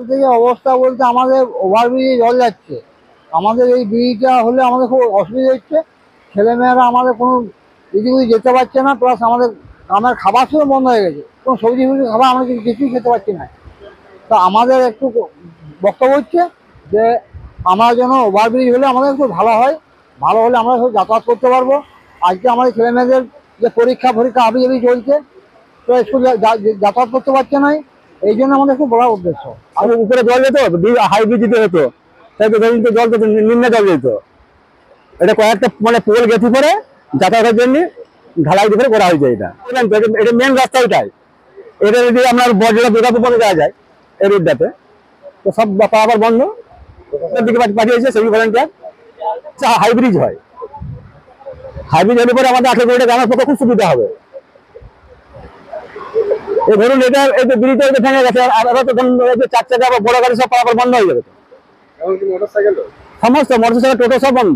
থেকে অবস্থা বলতে আমাদের ওভারব্রিজে জল যাচ্ছে, আমাদের এই ব্রিজটা হলে আমাদের খুব অসুবিধা হচ্ছে। ছেলেমেয়েরা আমাদের কোনো এদিক ওদিক যেতে পারছে না, প্লাস আমাদের আমার খাবার শুধু বন্ধ হয়ে গেছে, কোনো সবজি ফবজি খাবার আমরা কিছুই খেতে পারছি না। তো আমাদের একটু বক্তব্য হচ্ছে যে আমরা যেন ওভারব্রিজ হলে আমাদের একটু ভালো হয়, ভালো হলে আমরা সব যাতায়াত করতে পারবো। আজকে আমাদের ছেলেমেয়েদের যে পরীক্ষা হাবি জাবি চলছে, তো স্কুল যাতায়াত করতে পারছে না, এই জন্য আমাদের খুব বড় উদ্দেশ্য। আর উপরে জল যেত, হাই ব্রিজ দিতে হতো, তাই তো ধরুন তো জল তো নিম্নে জল যেত। এটা কয়েকটা মানে পোল গেঁথে পরে যাতায়াতের জন্য ঢালাই দিয়ে করা হয়েছে। এটা মেন রাস্তা এটাই। এটা যদি আপনার বজরা দুর্গাপুর পরে যাওয়া যায় এই রোডটাতে, তো সব পারাপার বন্ধ দিকে পাঠিয়েছে সেই ভলেন্টিয়ার। হাইব্রিজ হয়, হাইব্রিজ হলে পরে আমাদের 18 কোটি গ্রামের পক্ষে খুব সুবিধা হবে। এই ধরুন এটা এই যে ব্রিজটা ভেঙে গেছে, আর তো ধরুন চার চাকা বা বড় গাড়ি সব পারাপার বন্ধ হয়ে যাবে। সমস্ত মোটরসাইকেল টোটো সব বন্ধ।